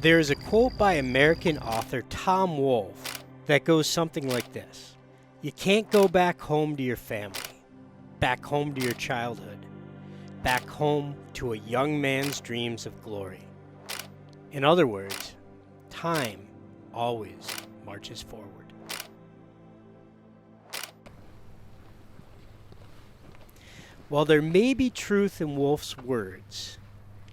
There is a quote by American author Tom Wolfe that goes something like this: "You can't go back home to your family, back home to your childhood, back home to a young man's dreams of glory." In other words, time always marches forward. While there may be truth in Wolfe's words,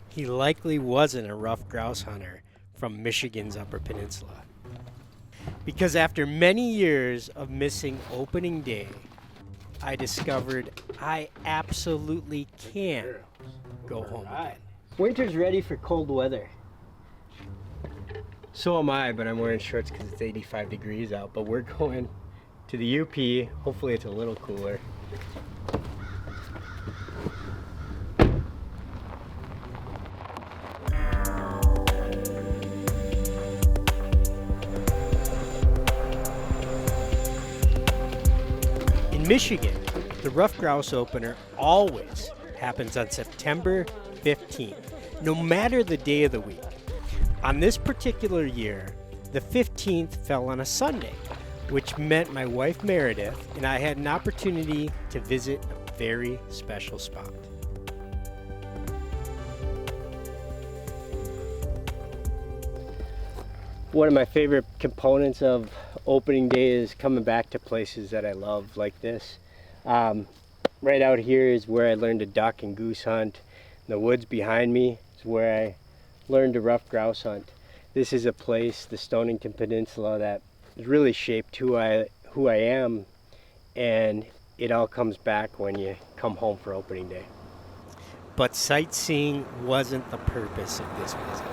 he likely wasn't a ruffed grouse hunter from Michigan's Upper Peninsula. Because after many years of missing opening day, I discovered I absolutely can go home again. Winter's ready for cold weather. So am I, but I'm wearing shorts because it's 85 degrees out. But we're going to the UP. Hopefully it's a little cooler. In Michigan, the Ruffed Grouse opener always happens on September 15th, no matter the day of the week. On this particular year, the 15th fell on a Sunday, which meant my wife Meredith and I had an opportunity to visit a very special spot. One of my favorite components of opening day is coming back to places that I love like this. Right out here is where I learned to duck and goose hunt. The woods behind me is where I learned to ruffed grouse hunt. This is a place, the Stonington Peninsula, that has really shaped who I am, and it all comes back when you come home for opening day. But sightseeing wasn't the purpose of this visit.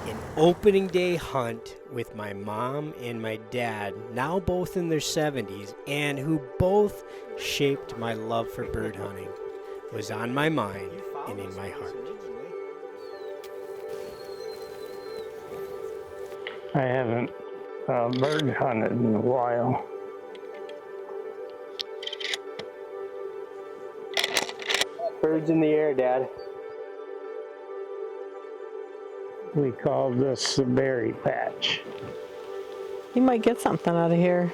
An opening day hunt with my mom and my dad, now both in their 70s, and who both shaped my love for bird hunting, was on my mind and in my heart. I haven't bird hunted in a while. Birds in the air, Dad. We call this the berry patch. You might get something out of here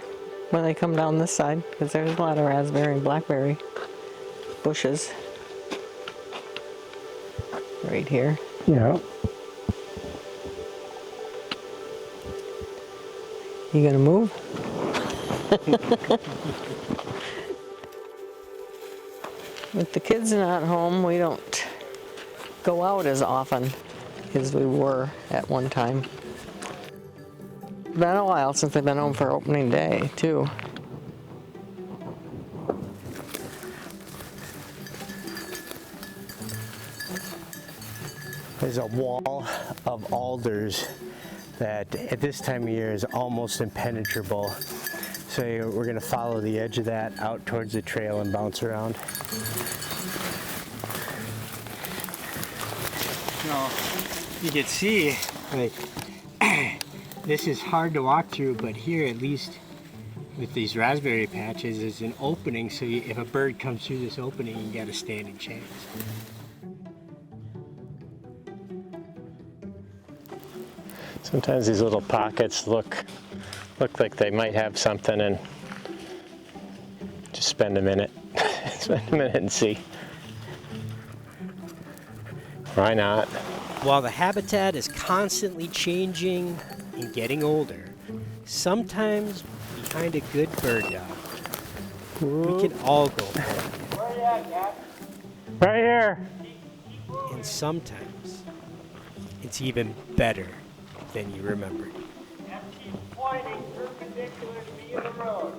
when they come down this side, because there's a lot of raspberry and blackberry bushes right here. Yeah. You gonna move? With the kids not home, we don't go out as often as we were at one time. It's been a while since I've been home for opening day, too. There's a wall of alders that at this time of year is almost impenetrable. So we're going to follow the edge of that out towards the trail and bounce around. So you can see, like, this is hard to walk through, but here at least with these raspberry patches is an opening, so if a bird comes through this opening, you got a standing chance. Sometimes these little pockets look like they might have something, and just spend a minute. Spend a minute and see. Why not? While the habitat is constantly changing and getting older, sometimes behind a good bird dog, we can all go home. Where you at, Cat? Right here. And sometimes it's even better than you remembered. Keep pointing perpendicular to me in the road.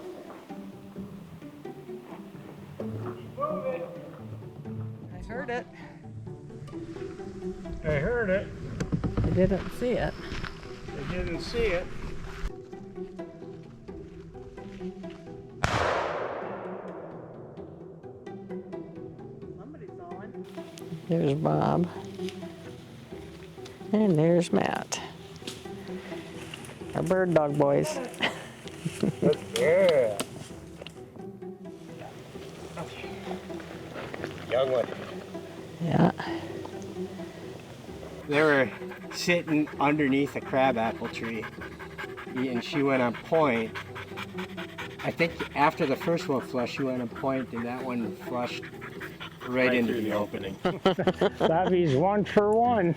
Keep moving. I heard it. I heard it. I didn't see it. I didn't see it. Somebody's on. There's Bob. And there's Matt. Our bird dog boys. Good girl. Young one. Yeah. They were sitting underneath a crabapple tree, and she went on point. I think after the first one flushed, she went on point, and that one flushed right into the opening. Savvy's 1 for 1.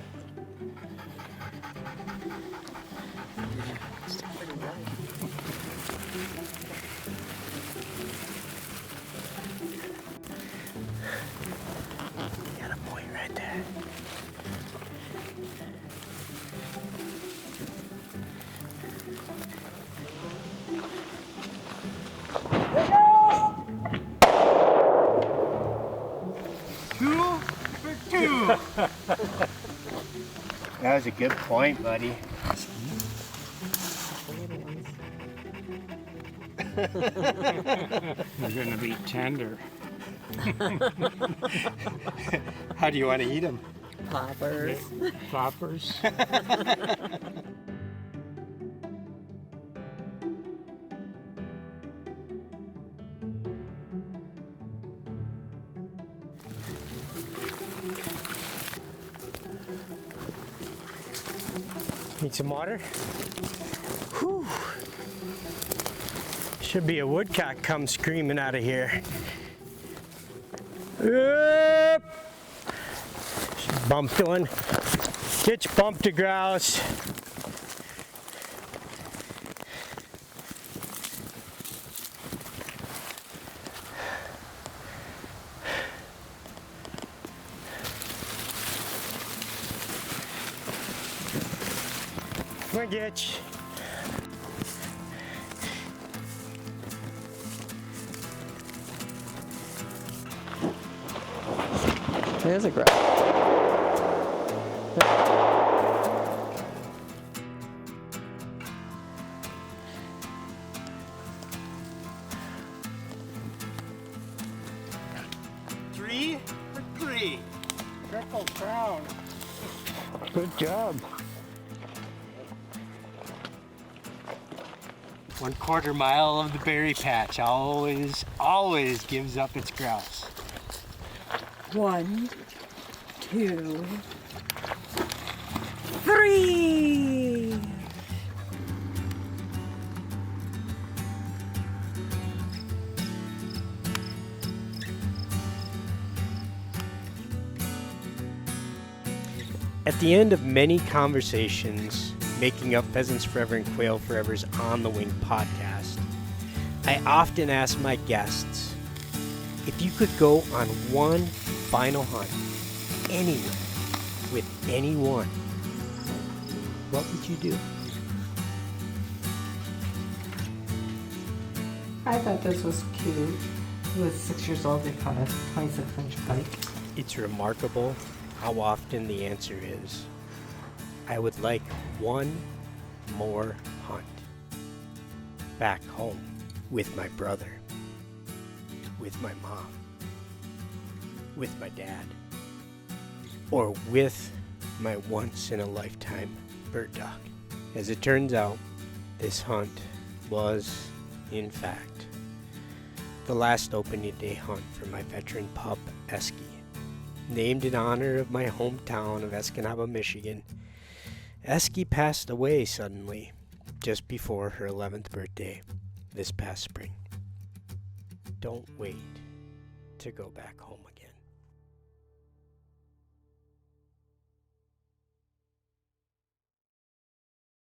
Got a point right there. That was a good point, buddy. They're gonna be tender. How do you want to eat them? Poppers. Poppers. Need some water? Whew. Should be a woodcock come screaming out of here. Yep. Bumped one. Ditch bumped a grouse. Come on, Gitch. There's a grouse. Three for three. Triple crown. Good job. 1/4 mile of the berry patch always gives up its grouse. 1, 2, 3. At the end of many conversations making up Pheasants Forever and Quail Forever's On the Wing podcast, I often ask my guests, if you could go on one final hunt anywhere with anyone, what would you do? I thought this was cute. He was 6 years old. They caught a 26-inch pike. It's remarkable how often the answer is, I would like one more hunt. Back home with my brother, with my mom, with my dad, or with my once-in-a-lifetime bird dog. As it turns out, this hunt was, in fact, the last opening day hunt for my veteran pup, Esky. Named in honor of my hometown of Escanaba, Michigan, Esky passed away suddenly just before her 11th birthday this past spring. Don't wait to go back home again.